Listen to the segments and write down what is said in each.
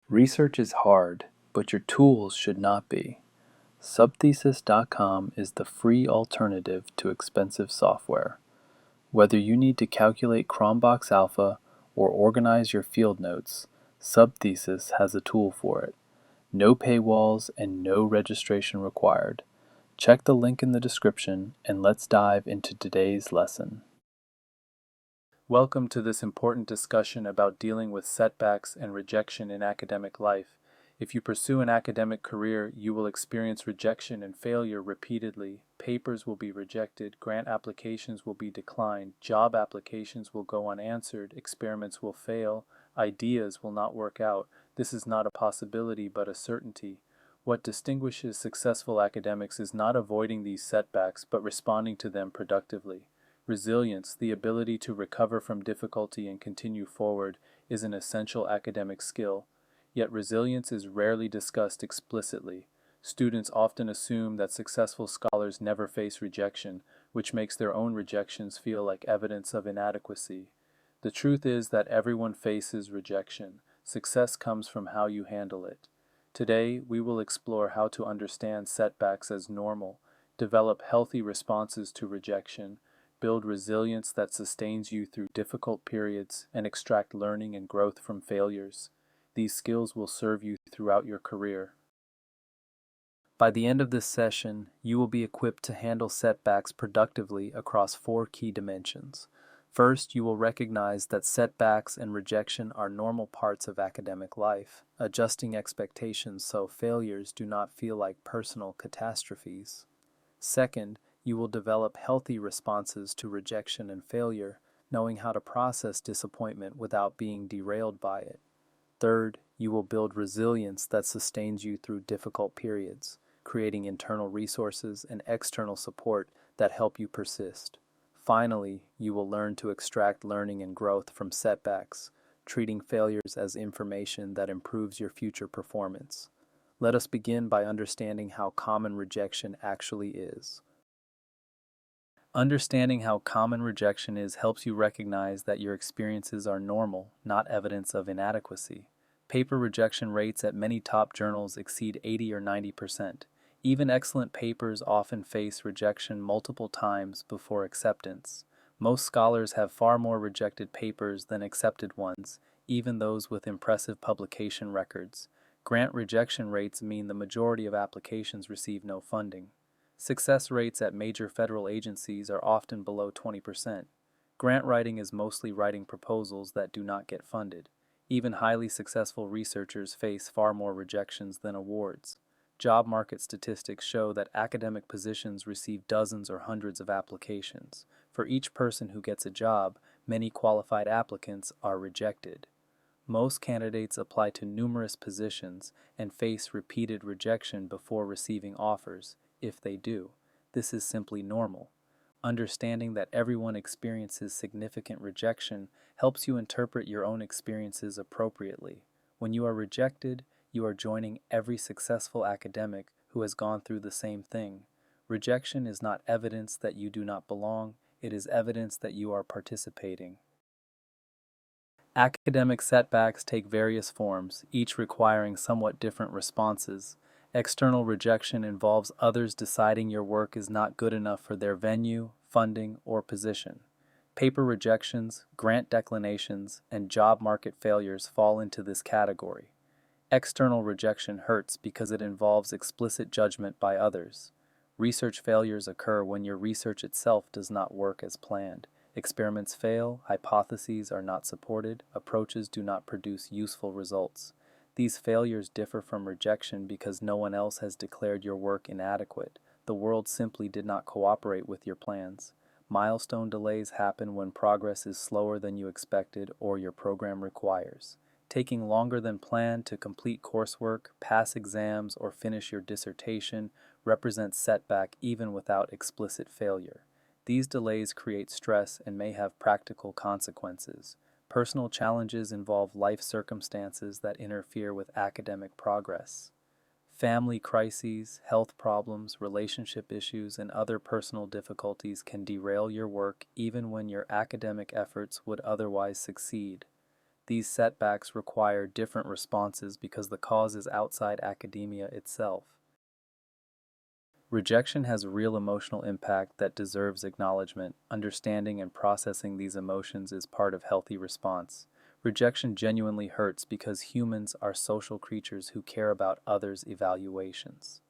Research is hard, but your tools should not be. Subthesis.com is the free alternative to expensive software. Whether you need to calculate Cronbach's alpha or organize your field notes, Subthesis has a tool for it. No paywalls and no registration required. Check the link in the description and let's dive into today's lesson. Welcome to this important discussion about dealing with setbacks and rejection in academic life. If you pursue an academic career, you will experience rejection and failure repeatedly. Papers will be rejected, grant applications will be declined, job applications will go unanswered, experiments will fail, ideas will not work out. This is not a possibility but a certainty. What distinguishes successful academics is not avoiding these setbacks but responding to them productively. Resilience, the ability to recover from difficulty and continue forward, is an essential academic skill. Yet resilience is rarely discussed explicitly. Students often assume that successful scholars never face rejection, which makes their own rejections feel like evidence of inadequacy. The truth is that everyone faces rejection. Success comes from how you handle it. Today, we will explore how to understand setbacks as normal, develop healthy responses to rejection, build resilience that sustains you through difficult periods, and extract learning and growth from failures. These skills will serve you throughout your career. By the end of this session, you will be equipped to handle setbacks productively across 4 key dimensions. First, you will recognize that setbacks and rejection are normal parts of academic life, adjusting expectations so failures do not feel like personal catastrophes. Second, you will develop healthy responses to rejection and failure, knowing how to process disappointment without being derailed by it. Third, you will build resilience that sustains you through difficult periods, creating internal resources and external support that help you persist. Finally, you will learn to extract learning and growth from setbacks, treating failures as information that improves your future performance. Let us begin by understanding how common rejection actually is. Understanding how common rejection is helps you recognize that your experiences are normal, not evidence of inadequacy. Paper rejection rates at many top journals exceed 80 or 90%. Even excellent papers often face rejection multiple times before acceptance. Most scholars have far more rejected papers than accepted ones, even those with impressive publication records. Grant rejection rates mean the majority of applications receive no funding. Success rates at major federal agencies are often below 20%. Grant writing is mostly writing proposals that do not get funded. Even highly successful researchers face far more rejections than awards. Job market statistics show that academic positions receive dozens or hundreds of applications. For each person who gets a job, many qualified applicants are rejected. Most candidates apply to numerous positions and face repeated rejection before receiving offers, if they do. This is simply normal. Understanding that everyone experiences significant rejection helps you interpret your own experiences appropriately. When you are rejected, you are joining every successful academic who has gone through the same thing. Rejection is not evidence that you do not belong, it is evidence that you are participating. Academic setbacks take various forms, each requiring somewhat different responses. External rejection involves others deciding your work is not good enough for their venue, funding, or position. Paper rejections, grant declinations, and job market failures fall into this category. External rejection hurts because it involves explicit judgment by others. Research failures occur when your research itself does not work as planned. Experiments fail, hypotheses are not supported, approaches do not produce useful results. These failures differ from rejection because no one else has declared your work inadequate. The world simply did not cooperate with your plans. Milestone delays happen when progress is slower than you expected or your program requires. Taking longer than planned to complete coursework, pass exams, or finish your dissertation represents setback even without explicit failure. These delays create stress and may have practical consequences. Personal challenges involve life circumstances that interfere with academic progress. Family crises, health problems, relationship issues, and other personal difficulties can derail your work even when your academic efforts would otherwise succeed. These setbacks require different responses because the cause is outside academia itself. Rejection has real emotional impact that deserves acknowledgement. Understanding and processing these emotions is part of healthy response. Rejection genuinely hurts because humans are social creatures who care about others' evaluations.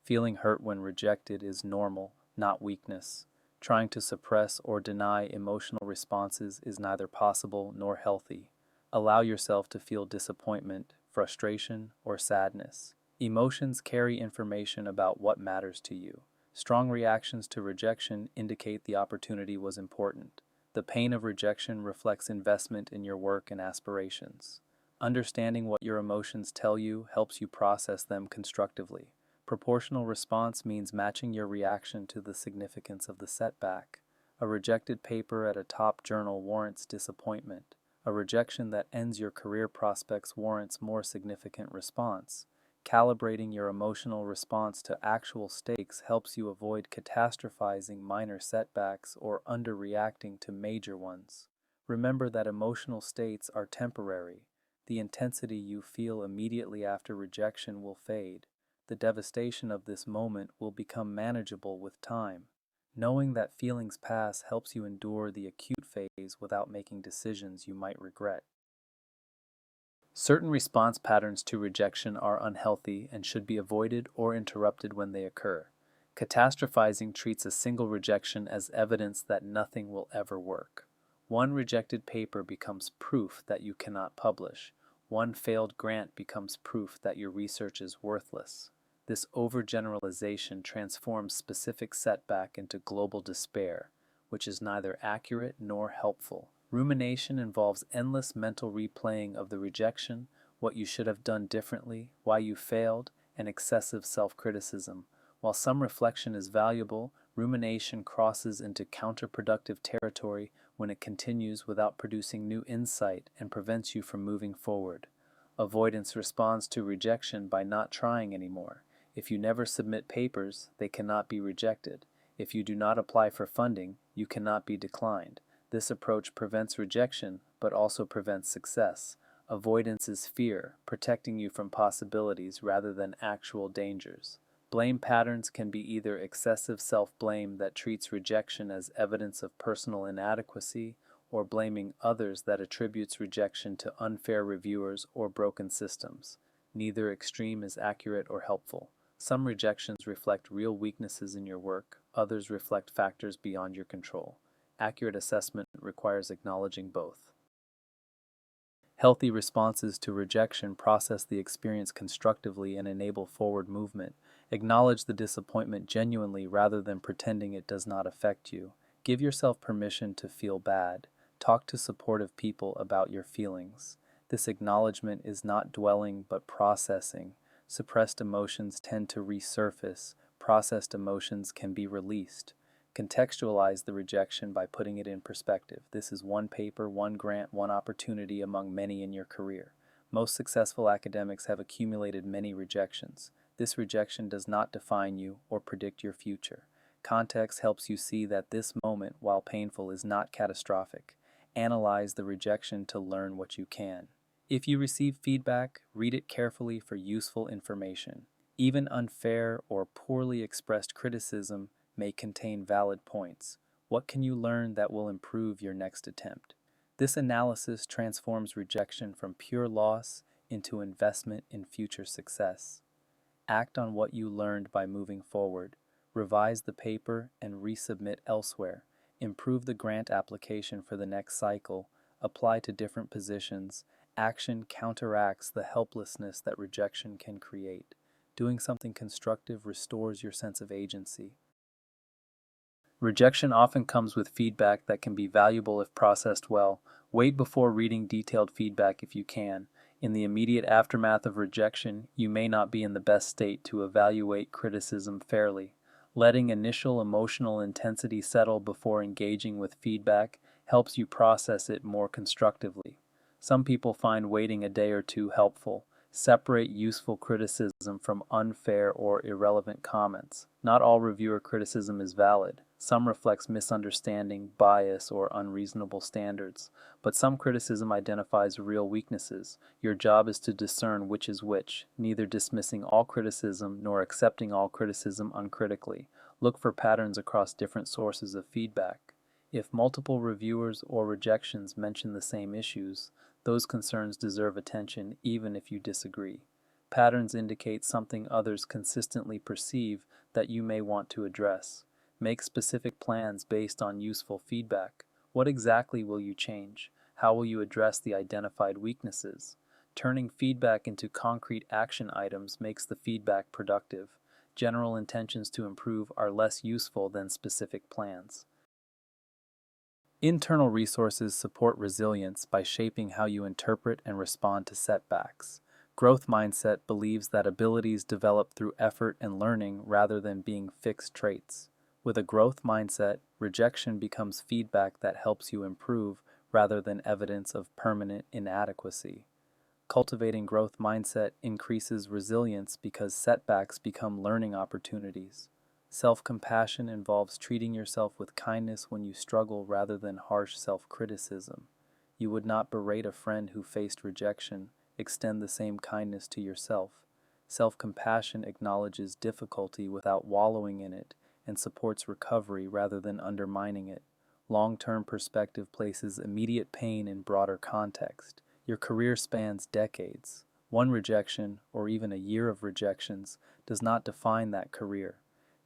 Feeling hurt when rejected is normal, not weakness. Trying to suppress or deny emotional responses is neither possible nor healthy. Allow yourself to feel disappointment, frustration, or sadness. Emotions carry information about what matters to you. Strong reactions to rejection indicate the opportunity was important. The pain of rejection reflects investment in your work and aspirations. Understanding what your emotions tell you helps you process them constructively. Proportional response means matching your reaction to the significance of the setback. A rejected paper at a top journal warrants disappointment. A rejection that ends your career prospects warrants more significant response. Calibrating your emotional response to actual stakes helps you avoid catastrophizing minor setbacks or underreacting to major ones. Remember that emotional states are temporary. The intensity you feel immediately after rejection will fade. The devastation of this moment will become manageable with time. Knowing that feelings pass helps you endure the acute phase without making decisions you might regret. Certain response patterns to rejection are unhealthy and should be avoided or interrupted when they occur. Catastrophizing treats a single rejection as evidence that nothing will ever work. One rejected paper becomes proof that you cannot publish. One failed grant becomes proof that your research is worthless. This overgeneralization transforms specific setback into global despair, which is neither accurate nor helpful. Rumination involves endless mental replaying of the rejection, what you should have done differently, why you failed, and excessive self-criticism. While some reflection is valuable, rumination crosses into counterproductive territory when it continues without producing new insight and prevents you from moving forward. Avoidance responds to rejection by not trying anymore. If you never submit papers, they cannot be rejected. If you do not apply for funding, you cannot be declined. This approach prevents rejection, but also prevents success. Avoidance is fear, protecting you from possibilities rather than actual dangers. Blame patterns can be either excessive self-blame that treats rejection as evidence of personal inadequacy, or blaming others that attributes rejection to unfair reviewers or broken systems. Neither extreme is accurate or helpful. Some rejections reflect real weaknesses in your work, others reflect factors beyond your control. Accurate assessment requires acknowledging both. Healthy responses to rejection process the experience constructively and enable forward movement. Acknowledge the disappointment genuinely rather than pretending it does not affect you. Give yourself permission to feel bad. Talk to supportive people about your feelings. This acknowledgement is not dwelling but processing. Suppressed emotions tend to resurface. Processed emotions can be released. Contextualize the rejection by putting it in perspective. This is one paper, one grant, one opportunity among many in your career. Most successful academics have accumulated many rejections. This rejection does not define you or predict your future. Context helps you see that this moment, while painful, is not catastrophic. Analyze the rejection to learn what you can. If you receive feedback, read it carefully for useful information. Even unfair or poorly expressed criticism may contain valid points. What can you learn that will improve your next attempt? This analysis transforms rejection from pure loss into investment in future success. Act on what you learned by moving forward. Revise the paper and resubmit elsewhere. Improve the grant application for the next cycle. Apply to different positions. Action counteracts the helplessness that rejection can create. Doing something constructive restores your sense of agency. Rejection often comes with feedback that can be valuable if processed well. Wait before reading detailed feedback if you can. In the immediate aftermath of rejection, you may not be in the best state to evaluate criticism fairly. Letting initial emotional intensity settle before engaging with feedback helps you process it more constructively. Some people find waiting a day or two helpful. Separate useful criticism from unfair or irrelevant comments. Not all reviewer criticism is valid. Some reflects misunderstanding, bias, or unreasonable standards, but some criticism identifies real weaknesses. Your job is to discern which is which, neither dismissing all criticism nor accepting all criticism uncritically. Look for patterns across different sources of feedback. If multiple reviewers or rejections mention the same issues, those concerns deserve attention even if you disagree. Patterns indicate something others consistently perceive that you may want to address. Make specific plans based on useful feedback. What exactly will you change? How will you address the identified weaknesses? Turning feedback into concrete action items makes the feedback productive. General intentions to improve are less useful than specific plans. Internal resources support resilience by shaping how you interpret and respond to setbacks. Growth mindset believes that abilities develop through effort and learning rather than being fixed traits. With a growth mindset, rejection becomes feedback that helps you improve rather than evidence of permanent inadequacy. Cultivating growth mindset increases resilience because setbacks become learning opportunities. Self-compassion involves treating yourself with kindness when you struggle rather than harsh self-criticism. You would not berate a friend who faced rejection. Extend the same kindness to yourself. Self-compassion acknowledges difficulty without wallowing in it and supports recovery rather than undermining it. Long-term perspective places immediate pain in broader context. Your career spans decades. One rejection, or even a year of rejections, does not define that career.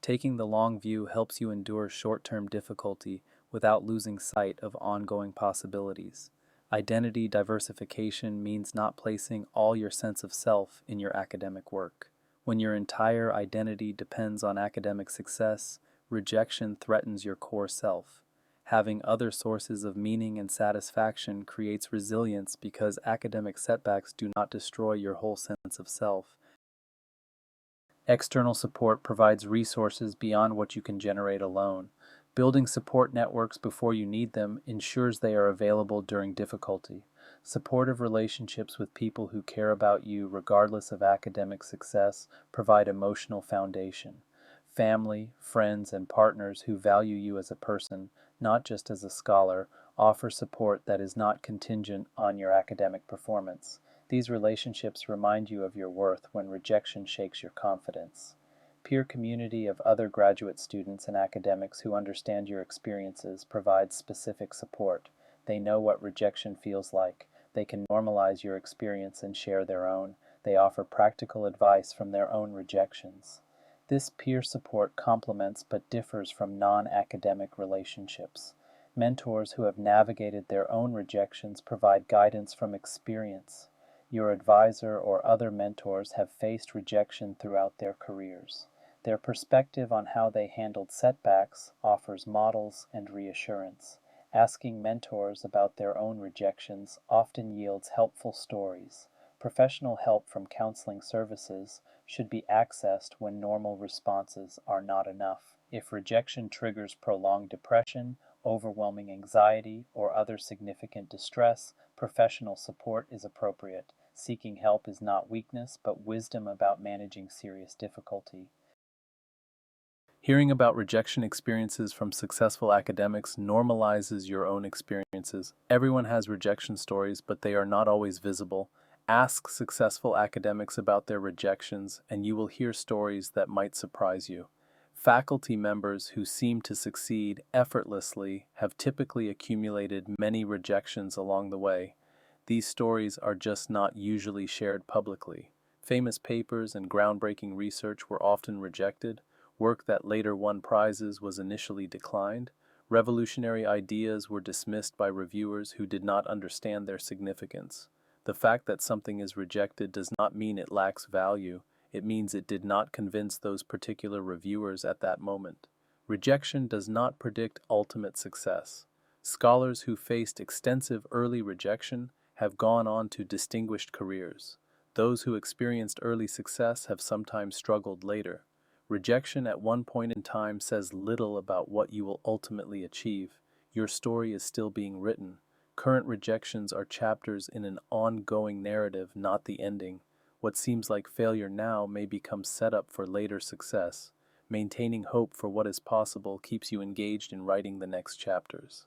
Taking the long view helps you endure short-term difficulty without losing sight of ongoing possibilities. Identity diversification means not placing all your sense of self in your academic work. When your entire identity depends on academic success, rejection threatens your core self. Having other sources of meaning and satisfaction creates resilience because academic setbacks do not destroy your whole sense of self. External support provides resources beyond what you can generate alone. Building support networks before you need them ensures they are available during difficulty. Supportive relationships with people who care about you regardless of academic success provide emotional foundation. Family, friends, and partners who value you as a person, not just as a scholar, offer support that is not contingent on your academic performance. These relationships remind you of your worth when rejection shakes your confidence. Peer community of other graduate students and academics who understand your experiences provides specific support. They know what rejection feels like. They can normalize your experience and share their own. They offer practical advice from their own rejections. This peer support complements but differs from non-academic relationships. Mentors who have navigated their own rejections provide guidance from experience. Your advisor or other mentors have faced rejection throughout their careers. Their perspective on how they handled setbacks offers models and reassurance. Asking mentors about their own rejections often yields helpful stories. Professional help from counseling services should be accessed when normal responses are not enough. If rejection triggers prolonged depression, overwhelming anxiety, or other significant distress, professional support is appropriate. Seeking help is not weakness, but wisdom about managing serious difficulty. Hearing about rejection experiences from successful academics normalizes your own experiences. Everyone has rejection stories, but they are not always visible. Ask successful academics about their rejections, and you will hear stories that might surprise you. Faculty members who seem to succeed effortlessly have typically accumulated many rejections along the way. These stories are just not usually shared publicly. Famous papers and groundbreaking research were often rejected. Work that later won prizes was initially declined. Revolutionary ideas were dismissed by reviewers who did not understand their significance. The fact that something is rejected does not mean it lacks value. It means it did not convince those particular reviewers at that moment. Rejection does not predict ultimate success. Scholars who faced extensive early rejection have gone on to distinguished careers. Those who experienced early success have sometimes struggled later. Rejection at one point in time says little about what you will ultimately achieve. Your story is still being written. Current rejections are chapters in an ongoing narrative, not the ending. What seems like failure now may become setup for later success. Maintaining hope for what is possible keeps you engaged in writing the next chapters.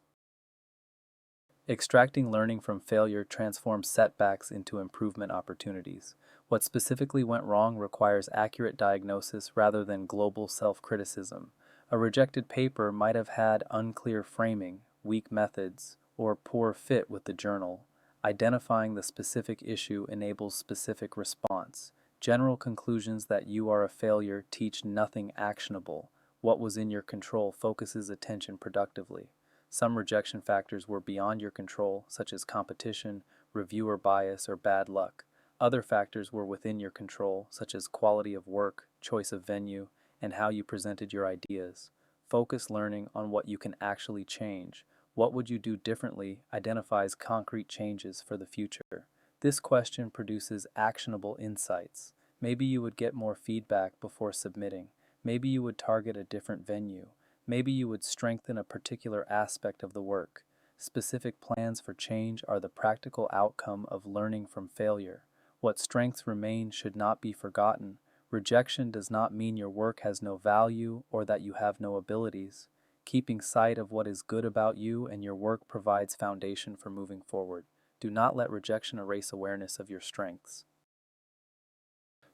Extracting learning from failure transforms setbacks into improvement opportunities. What specifically went wrong requires accurate diagnosis rather than global self-criticism. A rejected paper might have had unclear framing, weak methods, or poor fit with the journal. Identifying the specific issue enables specific response. General conclusions that you are a failure teach nothing actionable. What was in your control focuses attention productively. Some rejection factors were beyond your control, such as competition, reviewer bias, or bad luck. Other factors were within your control, such as quality of work, choice of venue, and how you presented your ideas. Focus learning on what you can actually change. What would you do differently identifies concrete changes for the future. This question produces actionable insights. Maybe you would get more feedback before submitting. Maybe you would target a different venue. Maybe you would strengthen a particular aspect of the work. Specific plans for change are the practical outcome of learning from failure. What strengths remain should not be forgotten. Rejection does not mean your work has no value or that you have no abilities. Keeping sight of what is good about you and your work provides foundation for moving forward. Do not let rejection erase awareness of your strengths.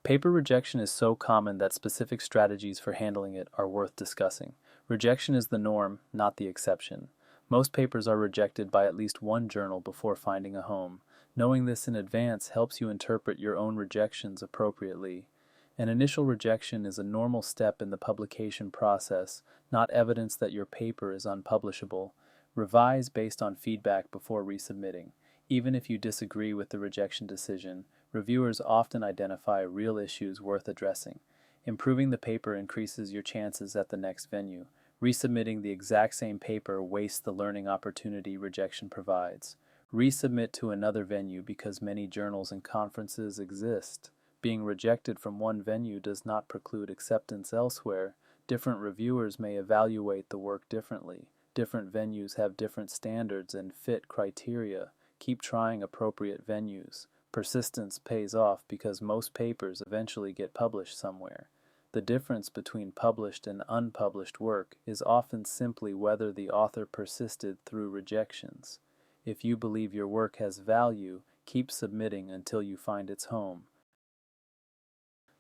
Paper rejection is so common that specific strategies for handling it are worth discussing. Rejection is the norm, not the exception. Most papers are rejected by at least one journal before finding a home. Knowing this in advance helps you interpret your own rejections appropriately. An initial rejection is a normal step in the publication process, not evidence that your paper is unpublishable. Revise based on feedback before resubmitting. Even if you disagree with the rejection decision, reviewers often identify real issues worth addressing. Improving the paper increases your chances at the next venue. Resubmitting the exact same paper wastes the learning opportunity rejection provides. Resubmit to another venue because many journals and conferences exist. Being rejected from one venue does not preclude acceptance elsewhere. Different reviewers may evaluate the work differently. Different venues have different standards and fit criteria. Keep trying appropriate venues. Persistence pays off because most papers eventually get published somewhere. The difference between published and unpublished work is often simply whether the author persisted through rejections. If you believe your work has value, keep submitting until you find its home.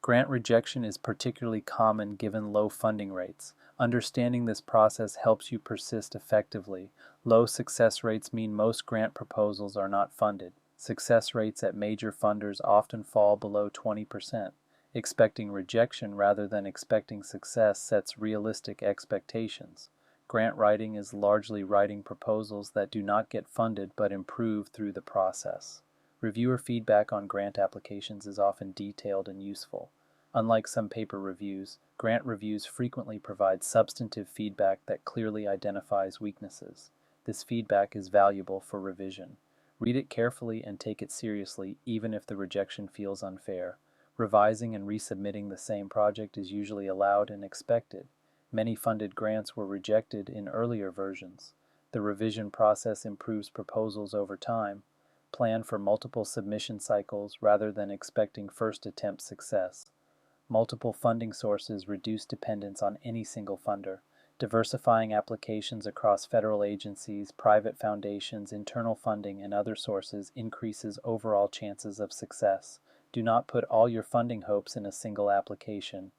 Grant rejection is particularly common given low funding rates. Understanding this process helps you persist effectively. Low success rates mean most grant proposals are not funded. Success rates at major funders often fall below 20%. Expecting rejection rather than expecting success sets realistic expectations. Grant writing is largely writing proposals that do not get funded but improve through the process. Reviewer feedback on grant applications is often detailed and useful. Unlike some paper reviews, grant reviews frequently provide substantive feedback that clearly identifies weaknesses. This feedback is valuable for revision. Read it carefully and take it seriously, even if the rejection feels unfair. Revising and resubmitting the same project is usually allowed and expected. Many funded grants were rejected in earlier versions. The revision process improves proposals over time. Plan for multiple submission cycles rather than expecting first attempt success. Multiple funding sources reduce dependence on any single funder. Diversifying applications across federal agencies, private foundations, internal funding, and other sources increases overall chances of success. Do not put all your funding hopes in a single application.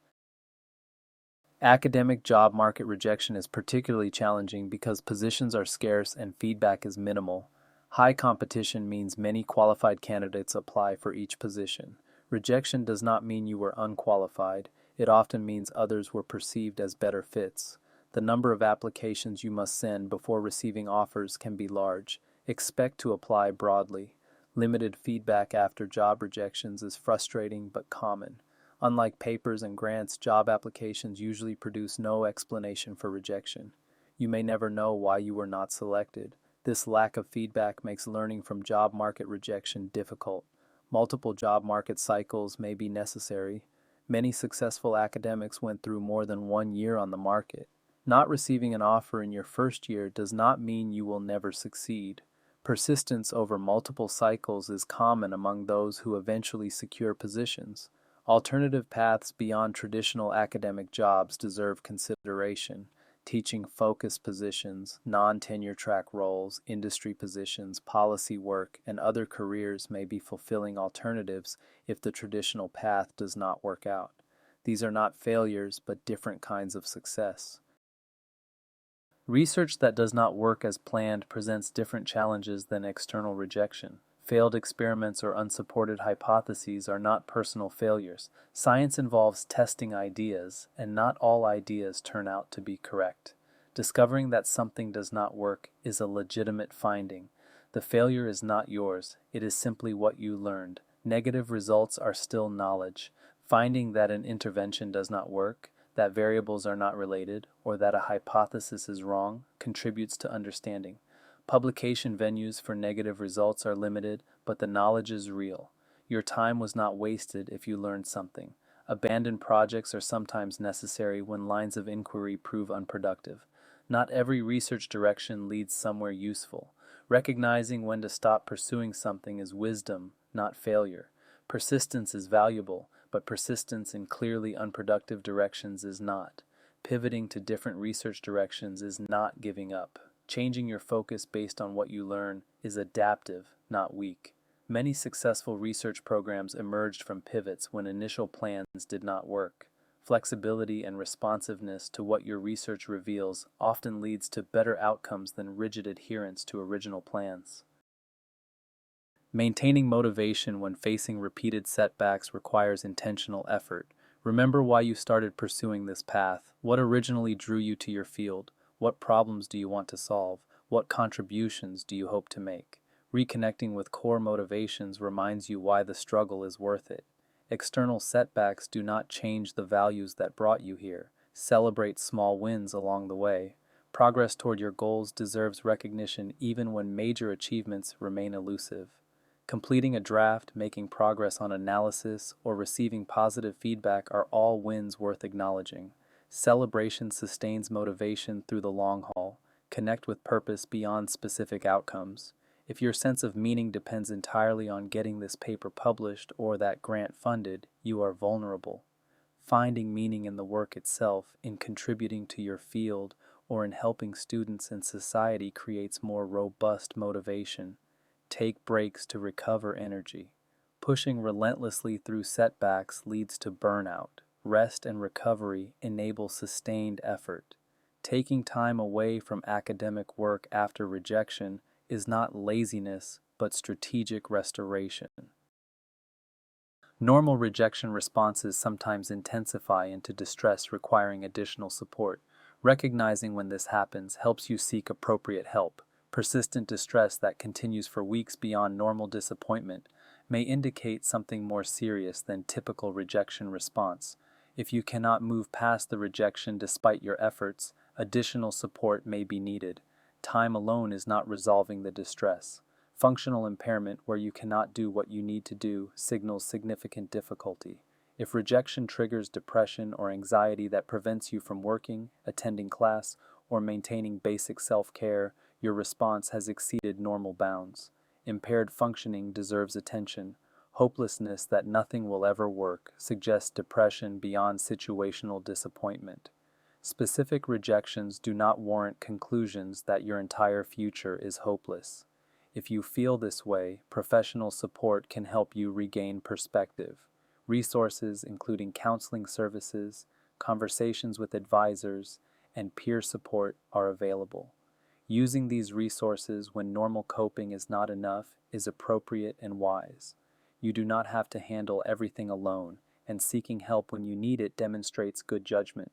Academic job market rejection is particularly challenging because positions are scarce and feedback is minimal. High competition means many qualified candidates apply for each position. Rejection does not mean you were unqualified. It often means others were perceived as better fits. The number of applications you must send before receiving offers can be large. Expect to apply broadly. Limited feedback after job rejections is frustrating but common. Unlike papers and grants, job applications usually produce no explanation for rejection. You may never know why you were not selected. This lack of feedback makes learning from job market rejection difficult. Multiple job market cycles may be necessary. Many successful academics went through more than 1 year on the market. Not receiving an offer in your first year does not mean you will never succeed. Persistence over multiple cycles is common among those who eventually secure positions. Alternative paths beyond traditional academic jobs deserve consideration. Teaching focused positions, non-tenure track roles, industry positions, policy work, and other careers may be fulfilling alternatives if the traditional path does not work out. These are not failures, but different kinds of success. Research that does not work as planned presents different challenges than external rejection. Failed experiments or unsupported hypotheses are not personal failures. Science involves testing ideas, and not all ideas turn out to be correct. Discovering that something does not work is a legitimate finding. The failure is not yours, it is simply what you learned. Negative results are still knowledge. Finding that an intervention does not work, that variables are not related, or that a hypothesis is wrong contributes to understanding. Publication venues for negative results are limited, but the knowledge is real. Your time was not wasted if you learned something. Abandoned projects are sometimes necessary when lines of inquiry prove unproductive. Not every research direction leads somewhere useful. Recognizing when to stop pursuing something is wisdom, not failure. Persistence is valuable, but persistence in clearly unproductive directions is not. Pivoting to different research directions is not giving up. Changing your focus based on what you learn is adaptive, not weak. Many successful research programs emerged from pivots when initial plans did not work. Flexibility and responsiveness to what your research reveals often leads to better outcomes than rigid adherence to original plans. Maintaining motivation when facing repeated setbacks requires intentional effort. Remember why you started pursuing this path. What originally drew you to your field? What problems do you want to solve? What contributions do you hope to make? Reconnecting with core motivations reminds you why the struggle is worth it. External setbacks do not change the values that brought you here. Celebrate small wins along the way. Progress toward your goals deserves recognition even when major achievements remain elusive. Completing a draft, making progress on analysis, or receiving positive feedback are all wins worth acknowledging. Celebration sustains motivation through the long haul. Connect with purpose beyond specific outcomes. If your sense of meaning depends entirely on getting this paper published or that grant funded, you are vulnerable. Finding meaning in the work itself, in contributing to your field, or in helping students and society creates more robust motivation. Take breaks to recover energy. Pushing relentlessly through setbacks leads to burnout. Rest and recovery enable sustained effort. Taking time away from academic work after rejection is not laziness, but strategic restoration. Normal rejection responses sometimes intensify into distress requiring additional support. Recognizing when this happens helps you seek appropriate help. Persistent distress that continues for weeks beyond normal disappointment may indicate something more serious than typical rejection response. If you cannot move past the rejection despite your efforts, additional support may be needed. Time alone is not resolving the distress. Functional impairment where you cannot do what you need to do signals significant difficulty. If rejection triggers depression or anxiety that prevents you from working, attending class, or maintaining basic self-care, your response has exceeded normal bounds. Impaired functioning deserves attention. Hopelessness that nothing will ever work suggests depression beyond situational disappointment. Specific rejections do not warrant conclusions that your entire future is hopeless. If you feel this way, professional support can help you regain perspective. Resources including counseling services, conversations with advisors, and peer support are available. Using these resources when normal coping is not enough is appropriate and wise. You do not have to handle everything alone, and seeking help when you need it demonstrates good judgment.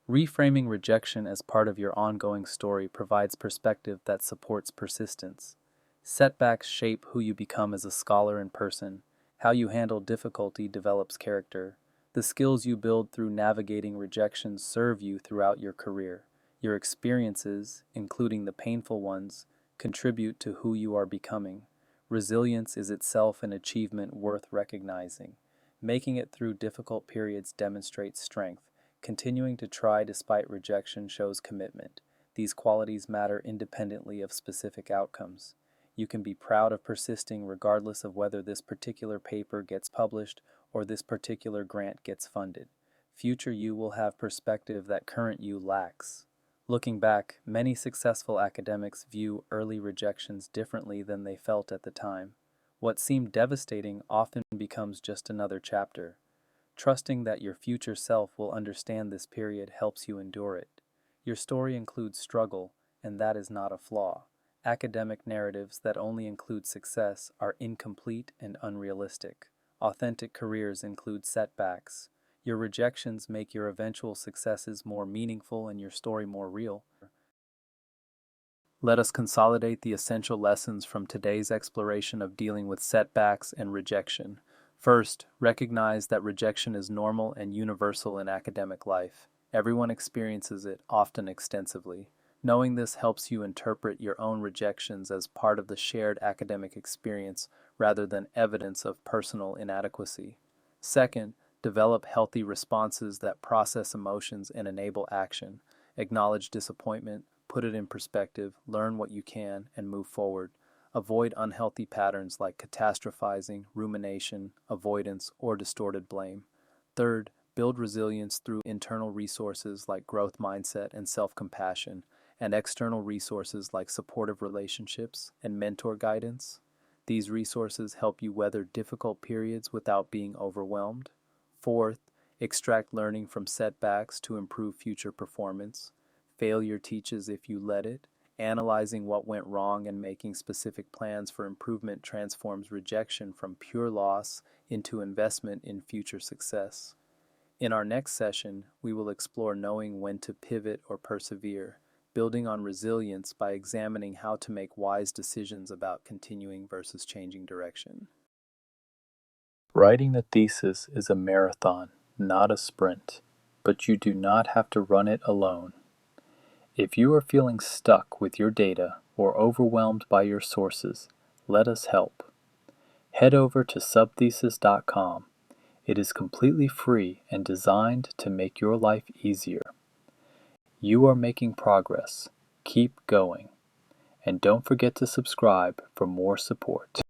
Reframing rejection as part of your ongoing story provides perspective that supports persistence. Setbacks shape who you become as a scholar and person. How you handle difficulty develops character. The skills you build through navigating rejection serve you throughout your career. Your experiences, including the painful ones, contribute to who you are becoming. Resilience is itself an achievement worth recognizing. Making it through difficult periods demonstrates strength. Continuing to try despite rejection shows commitment. These qualities matter independently of specific outcomes. You can be proud of persisting regardless of whether this particular paper gets published or this particular grant gets funded. Future you will have perspective that current you lacks. Looking back, many successful academics view early rejections differently than they felt at the time. What seemed devastating often becomes just another chapter. Trusting that your future self will understand this period helps you endure it. Your story includes struggle, and that is not a flaw. Academic narratives that only include success are incomplete and unrealistic. Authentic careers include setbacks. Your rejections make your eventual successes more meaningful and your story more real. Let us consolidate the essential lessons from today's exploration of dealing with setbacks and rejection. First, recognize that rejection is normal and universal in academic life. Everyone experiences it, often extensively. Knowing this helps you interpret your own rejections as part of the shared academic experience rather than evidence of personal inadequacy. Second, develop healthy responses that process emotions and enable action. Acknowledge disappointment, put it in perspective, learn what you can, and move forward. Avoid unhealthy patterns like catastrophizing, rumination, avoidance, or distorted blame. Third, build resilience through internal resources like growth mindset and self-compassion, and external resources like supportive relationships and mentor guidance. These resources help you weather difficult periods without being overwhelmed. Fourth, extract learning from setbacks to improve future performance. Failure teaches if you let it. Analyzing what went wrong and making specific plans for improvement transforms rejection from pure loss into investment in future success. In our next session, we will explore knowing when to pivot or persevere, building on resilience by examining how to make wise decisions about continuing versus changing direction. Writing a thesis is a marathon, not a sprint, but you do not have to run it alone. If you are feeling stuck with your data or overwhelmed by your sources, let us help. Head over to subthesis.com. It is completely free and designed to make your life easier. You are making progress. Keep going. And don't forget to subscribe for more support.